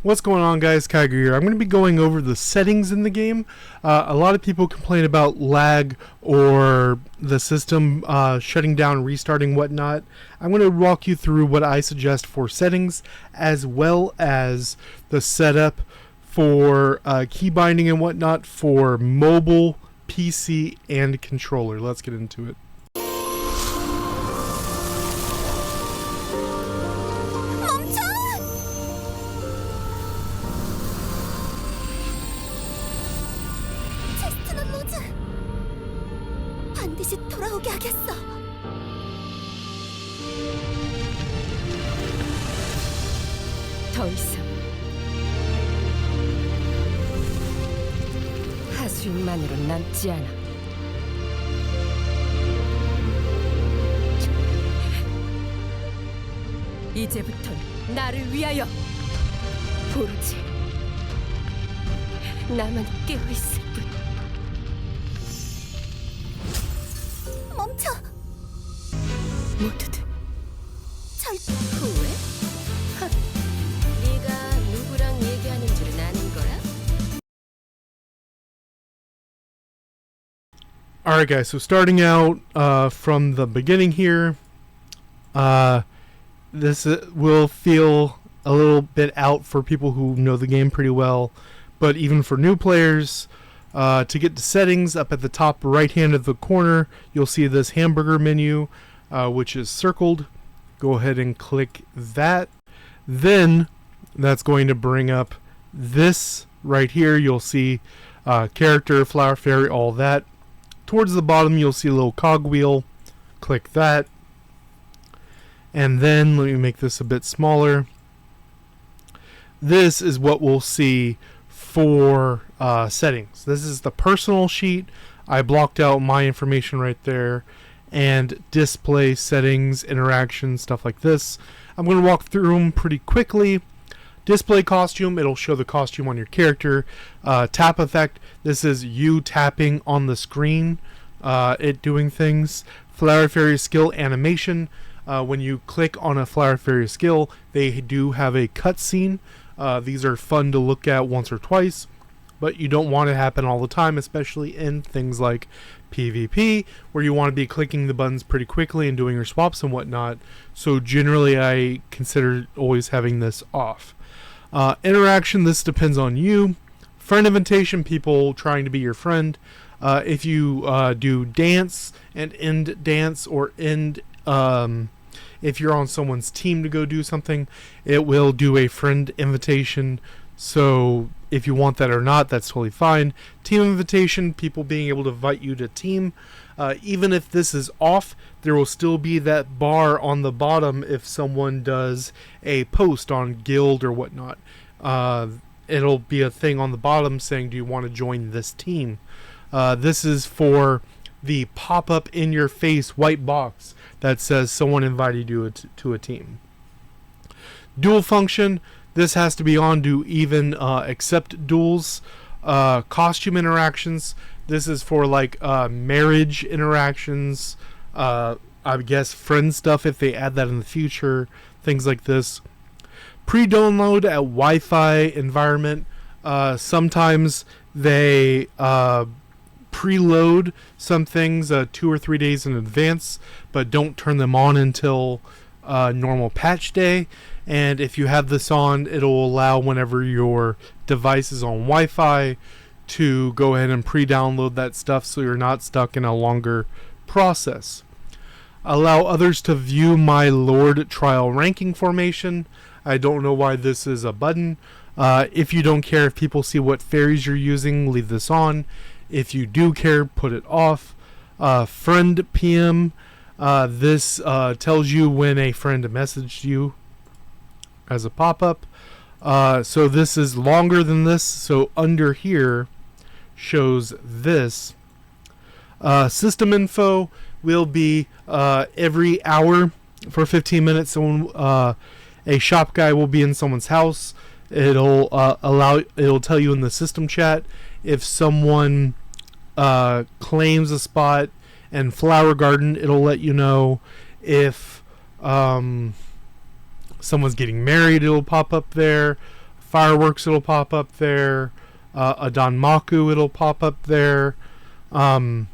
What's going on, guys? Kaiger here. I'm going to be going over the settings in the game. A lot of people complain about lag or the system shutting down, restarting, whatnot. I'm going to walk you through what I suggest for settings, as well as the setup for key binding and whatnot for mobile, PC, and controller. Let's get into it. 반드시 돌아오게 하겠어. 더 이상 하수인만으로 남지 않아. 이제부턴 나를 위하여 오로지 나만 깨어있을 뿐. 멈춰! 모두들 절대 후회? 네가 누구랑 얘기하는 줄은 아는 거야? Alright guys, so starting out from the beginning here, this will feel a little bit out for people who know the game pretty well, but even for new players, to get to settings, up at the top right hand of the corner, you'll see this hamburger menu, which is circled. Go ahead and click that. Then that's going to bring up this right here. You'll see character, flower fairy, all that. Towards the bottom, you'll see a little cogwheel. Click that. And then, let me make this a bit smaller. This is what we'll see for settings. This is the personal sheet. I blocked out my information right there, and display settings, interactions, stuff like this. I'm going to walk through them pretty quickly. Display costume, it'll show the costume on your character. Tap effect, this is you tapping on the screen, it doing things. Flower fairy skill animation, when you click on a flower fairy skill, they do have a cutscene. These are fun to look at once or twice, but you don't want it to happen all the time, especially in things like PvP, where you want to be clicking the buttons pretty quickly and doing your swaps and whatnot. So generally I consider always having this off. Interaction, this depends on you. Friend invitation, people trying to be your friend. If you do dance and end dance, or end if you're on someone's team to go do something, it will do a friend invitation. So if you want that or not, that's totally fine. Team invitation, people being able to invite you to team. Even if this is off, there will still be that bar on the bottom if someone does a post on guild or whatnot. It'll be a thing on the bottom saying, do you want to join this team? This is for the pop-up in your face white box that says someone invited you to a team. Duel function, this has to be on to even accept duels. Costume interactions, this is for like marriage interactions, I guess friend stuff if they add that in the future, things like this. Pre-download at Wi-Fi environment, sometimes they preload some things 2 or 3 days in advance, but don't turn them on until normal patch day. And if you have this on, it'll allow whenever your device is on Wi-Fi to go ahead and pre-download that stuff, so you're not stuck in a longer process. Allow others to view my Lord trial ranking formation. I don't know why this is a button. If you don't care if people see what fairies you're using, leave this on. If you do care, put it off. Friend PM, this tells you when a friend messaged you as a pop-up. So this is longer than this, so under here shows this. System info will be every hour for 15 minutes. Someone, a shop guy will be in someone's house. It'll it'll tell you in the system chat if someone claims a spot, and Flower Garden, it'll let you know if someone's getting married, it'll pop up there. fireworks, it'll pop up there. A Danmaku, it'll pop up there. Or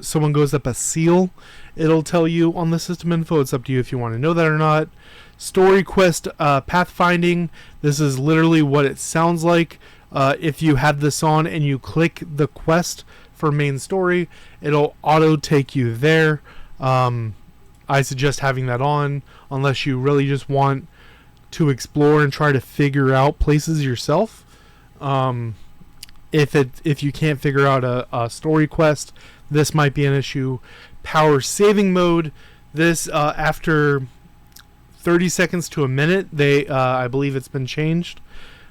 someone goes up a seal, it'll tell you on the system info. It's up to you if you want to know that or not. Story quest pathfinding. This is literally what it sounds like. If you have this on and you click the quest for main story, it'll auto take you there. I suggest having that on unless you really just want to explore and try to figure out places yourself. If you can't figure out a story quest, this might be an issue. Power saving mode. This after 30 seconds to a minute, I believe it's been changed,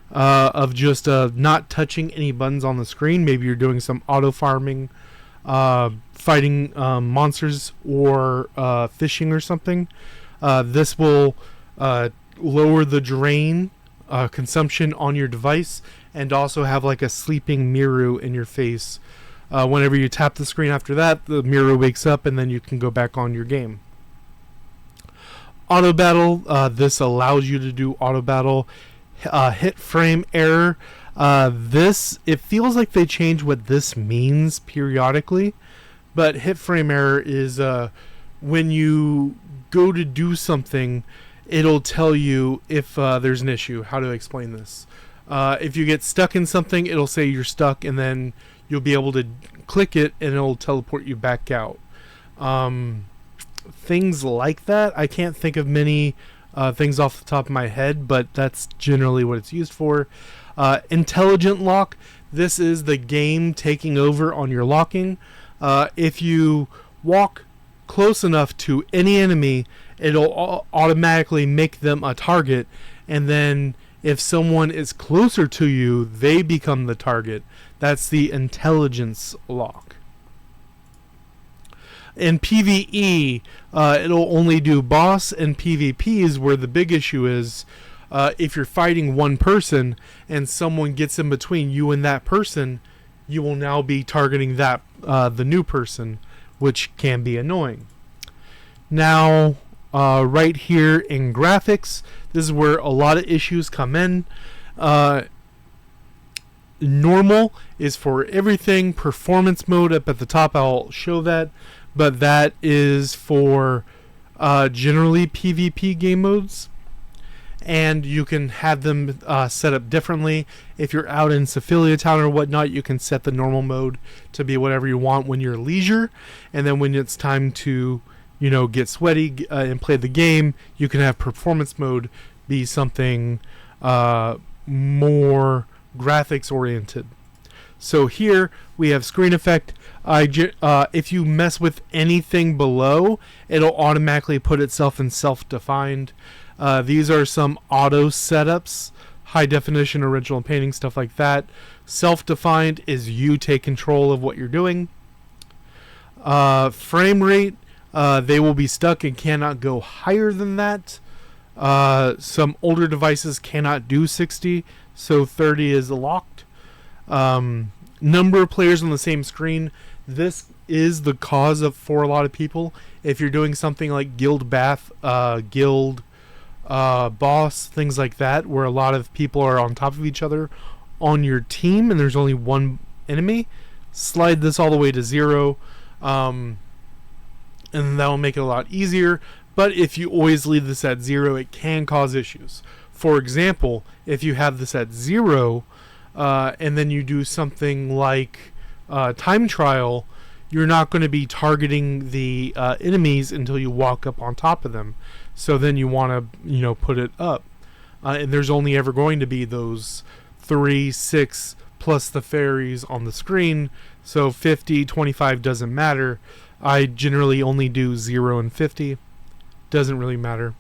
of just not touching any buttons on the screen. Maybe you're doing some auto farming, fighting monsters, or fishing or something. This will lower the drain consumption on your device, and also have like a sleeping Miru in your face. Whenever you tap the screen after that, the Miru wakes up and then you can go back on your game. Auto battle. This allows you to do auto battle. Hit frame error. It feels like they change what this means periodically, but hit frame error is when you go to do something, it'll tell you if there's an issue. How to explain this? If you get stuck in something, it'll say you're stuck, and then you'll be able to click it and it'll teleport you back out. Things like that. I can't think of many things off the top of my head, but that's generally what it's used for. Intelligent lock. This is the game taking over on your locking. If you walk close enough to any enemy, it'll automatically make them a target, and then if someone is closer to you, they become the target. That's the intelligence lock. In PvE, it'll only do boss, and PvP is where the big issue is. If you're fighting one person and someone gets in between you and that person, you will now be targeting that the new person, which can be annoying. Now, right here in graphics, this is where a lot of issues come in. Normal is for everything. Performance mode up at the top, I'll show that, but that is for generally PvP game modes, and you can have them set up differently. If you're out in Syphilia Town or whatnot, you can set the normal mode to be whatever you want when you're leisure, and then when it's time to get sweaty and play the game, you can have performance mode be something more graphics oriented. So here we have screen effect. If you mess with anything below, it'll automatically put itself in self-defined. These are some auto setups, high definition, original painting, stuff like that. Self-defined is you take control of what you're doing. Frame rate. They will be stuck and cannot go higher than that. Some older devices cannot do 60, so 30 is locked. Number of players on the same screen. This is the cause for a lot of people. If you're doing something like Guild Bath, Guild Boss, things like that, where a lot of people are on top of each other on your team and there's only one enemy, slide this all the way to 0. And that will make it a lot easier. But if you always leave this at 0, it can cause issues. For example, if you have this at 0, and then you do something like time trial, you're not going to be targeting the enemies until you walk up on top of them. So then you want to, put it up. And there's only ever going to be those 3, 6, plus the fairies on the screen. So 50, 25 doesn't matter. I generally only do 0 and 50. Doesn't really matter.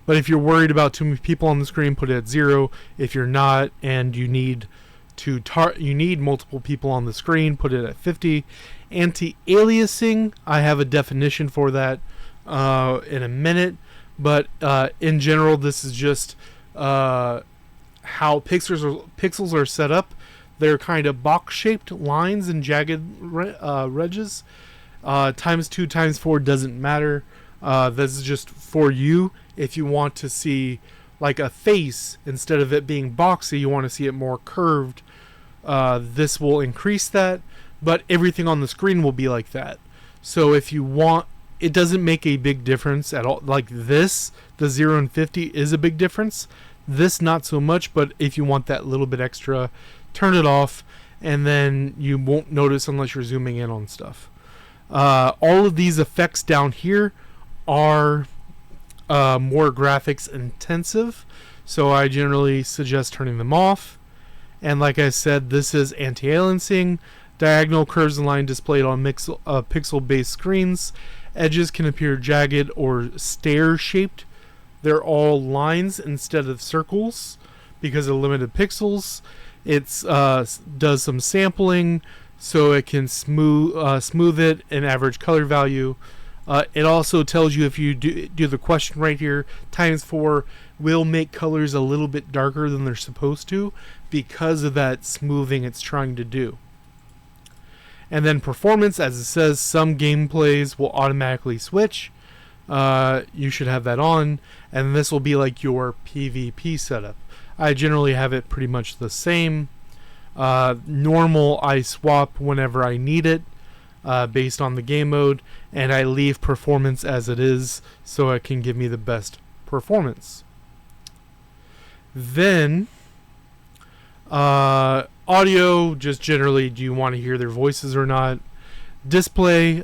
But if you're worried about too many people on the screen, put it at 0. If you're not and you need multiple people on the screen, put it at 50. Anti-aliasing, I have a definition for that in a minute. But in general, this is just how pixels are set up. They're kind of box-shaped lines and jagged edges. Times 2, times 4 doesn't matter. This is just for you if you want to see like a face, instead of it being boxy, you want to see it more curved, this will increase that, but everything on the screen will be like that. So if you want, it doesn't make a big difference at all. Like this, the 0 and 50 is a big difference. This not so much, but if you want that little bit extra, turn it off, and then you won't notice unless you're zooming in on stuff. All of these effects down here are more graphics intensive, so I generally suggest turning them off. And like I said, this is anti-aliasing. Diagonal curves and line displayed on pixel-based screens. Edges can appear jagged or stair-shaped. They're all lines instead of circles because of limited pixels. It does some sampling, so it can smooth it and average color value. It also tells you, if you do the question right here, ×4 will make colors a little bit darker than they're supposed to because of that smoothing it's trying to do. And then performance, as it says, some gameplays will automatically switch. You should have that on, and this will be like your PvP setup. I generally have it pretty much the same. Normal, I swap whenever I need it, based on the game mode, and I leave performance as it is so it can give me the best performance. Then audio, just generally, do you want to hear their voices or not? Display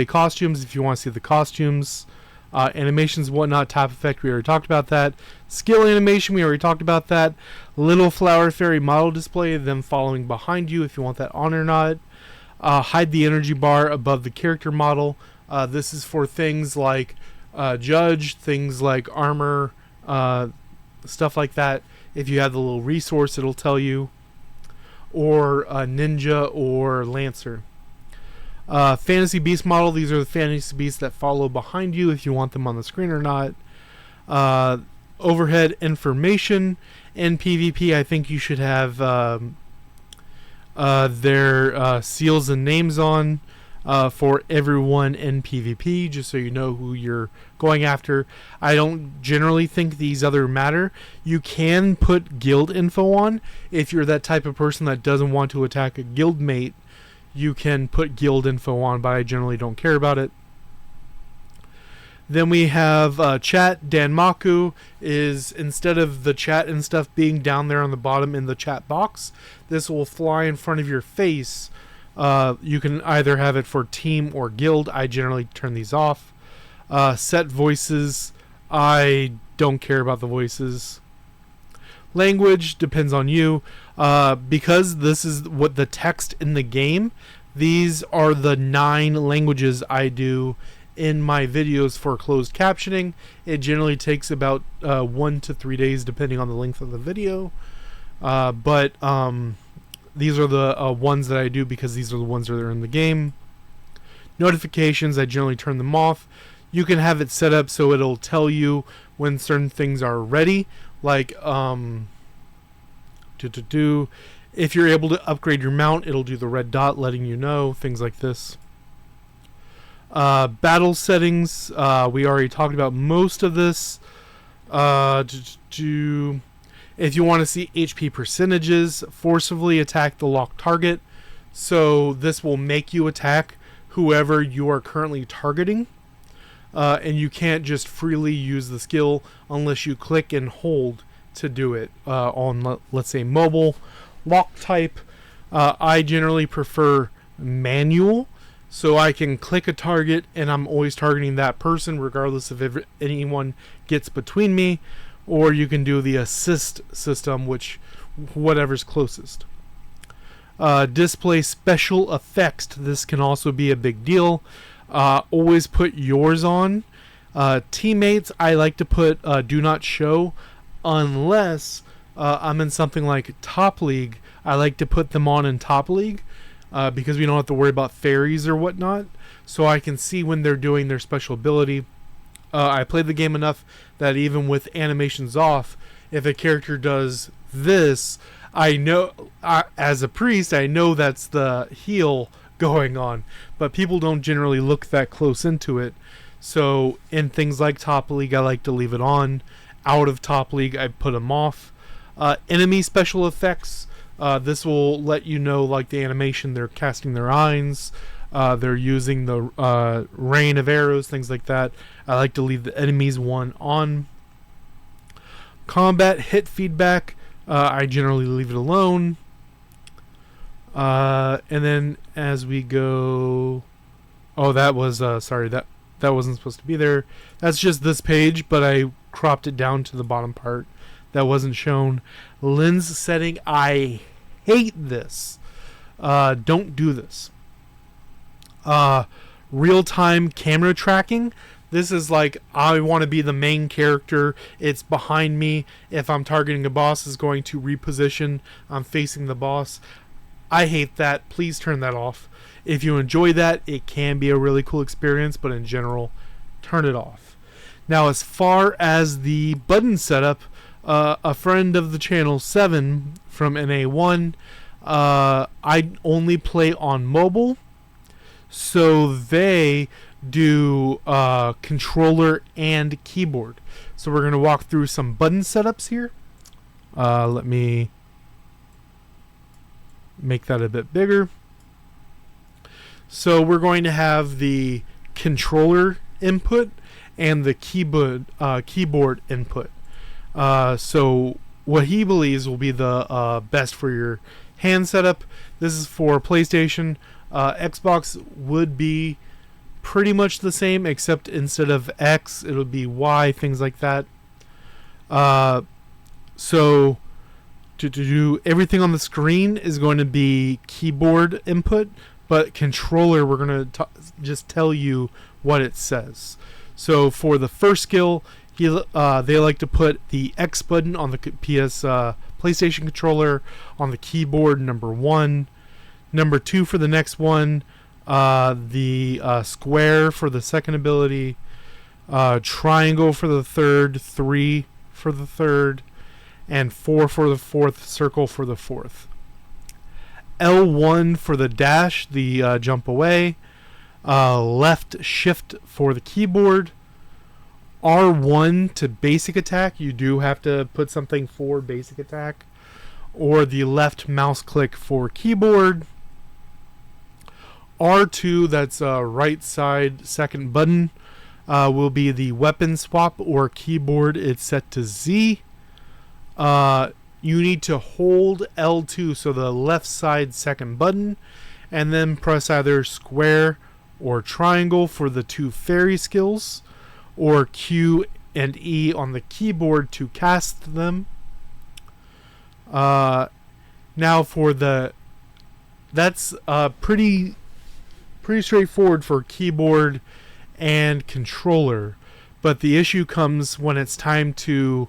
costumes, if you want to see the costumes. Animations, whatnot, tap effect, we already talked about that. Skill animation, we already talked about that. Little flower fairy model display, them following behind you, if you want that on or not. Hide the energy bar above the character model. This is for things like judge, things like armor, stuff like that. If you have the little resource, it'll tell you. Or ninja or lancer. Fantasy beast model, these are the fantasy beasts that follow behind you, if you want them on the screen or not. Overhead information. In PvP, I think you should have their seals and names on for everyone in PvP, just so you know who you're going after. I don't generally think these other matter. You can put guild info on if you're that type of person that doesn't want to attack a guild mate. You can put guild info on, but I generally don't care about it. Then we have chat. Danmaku is, instead of the chat and stuff being down there on the bottom in the chat box, this will fly in front of your face. You can either have it for team or guild. I generally turn these off. Set voices. I don't care about the voices. Language depends on you. Because this is what the text in the game, these are the 9 languages I do in my videos for closed captioning. It generally takes about 1 to 3 days depending on the length of the video. But these are the ones that I do because these are the ones that are in the game. Notifications, I generally turn them off. You can have it set up so it'll tell you when certain things are ready, like if you're able to upgrade your mount, it'll do the red dot letting you know, things like this. Battle settings, we already talked about most of this. If you want to see HP percentages, forcibly attack the locked target. So this will make you attack whoever you are currently targeting. And you can't just freely use the skill unless you click and hold to do it on, let's say, mobile. Lock type, I generally prefer manual, so I can click a target and I'm always targeting that person regardless if anyone gets between me. Or you can do the assist system, which whatever's closest. Display special effects, this can also be a big deal. Always put yours on. Teammates, I like to put do not show, unless I'm in something like Top League. I like to put them on in Top League because we don't have to worry about fairies or whatnot, so I can see when they're doing their special ability. I played the game enough that even with animations off, if a character does this, I know, as a priest, I know that's the heal going on, but people don't generally look that close into it. So in things like Top League, I like to leave it on. out of Top League, I put them off. Enemy special effects. This will let you know, like, the animation. They're casting their eyes. They're using the rain of arrows, things like that. I like to leave the enemies one on. Combat hit feedback. I generally leave it alone. And then as we go... Oh, that was... sorry, that wasn't supposed to be there. That's just this page, but I cropped it down to the bottom part. That wasn't shown. Lens setting. I hate this. Don't do this. Real-time camera tracking. This is like, I want to be the main character. It's behind me. If I'm targeting a boss, it's going to reposition. I'm facing the boss. I hate that. Please turn that off. If you enjoy that, it can be a really cool experience, but in general, turn it off. Now, as far as the button setup, a friend of the channel, 7 from NA1, I only play on mobile, so they do controller and keyboard. So we're going to walk through some button setups here. Let me make that a bit bigger. So we're going to have the controller input and the keyboard input. So what he believes will be the best for your hand setup. This is for PlayStation. Xbox would be pretty much the same, except instead of X, it'll be Y, things like that. So to do everything on the screen is going to be keyboard input, but controller, we're going to just tell you what it says. So for the first skill, they like to put the X button on the PlayStation controller on the keyboard, number 1. Number 2 for the next one, the square for the second ability, triangle for the third, 3 for the third, and 4 for the fourth, circle for the fourth. L1 for the dash, the jump away, left shift for the keyboard, R1 to basic attack. You do have to put something for basic attack, or the left mouse click for keyboard. R2, that's right side second button, will be the weapon swap or keyboard. It's set to Z. You need to hold L2, so the left side second button, and then press either square or triangle for the 2 fairy skills, or Q and E on the keyboard to cast them. Now for that's pretty straightforward for keyboard and controller, but the issue comes when it's time to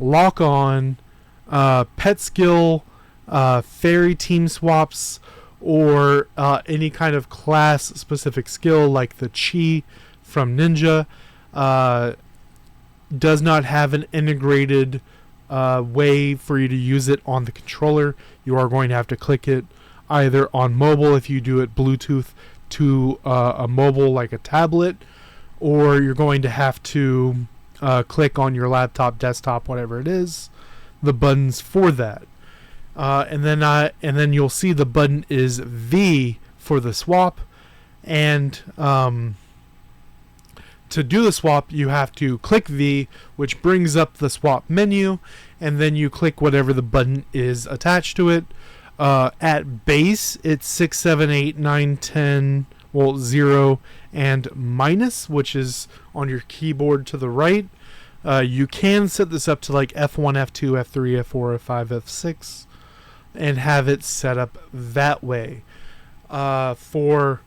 lock on pet skill, fairy team swaps, or any kind of class specific skill like the chi from Ninja. Does not have an integrated way for you to use it on the controller. You are going to have to click it either on mobile if you do it Bluetooth to a mobile like a tablet, or you're going to have to click on your laptop, desktop, whatever it is, the buttons for that. And then you'll see the button is V for the swap, and to do the swap, you have to click V, which brings up the swap menu, and then you click whatever the button is attached to it. At base, it's 6, 7, 8, 9, 10, 0, and minus, which is on your keyboard to the right. You can set this up to like F1, F2, F3, F4, F5, F6, and have it set up that way. For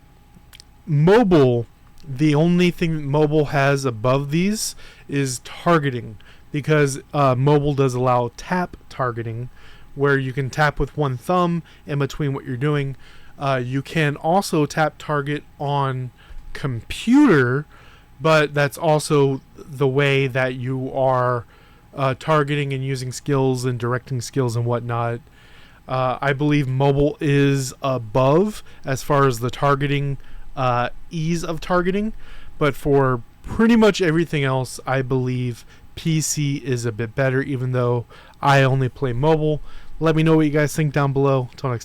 mobile, the only thing mobile has above these is targeting, because mobile does allow tap targeting, where you can tap with one thumb in between what you're doing. You can also tap target on computer, but that's also the way that you are targeting and using skills and directing skills and whatnot. I believe mobile is above as far as the targeting, ease of targeting, but for pretty much everything else, I believe PC is a bit better, even though I only play mobile. Let me know what you guys think down below. Until next time.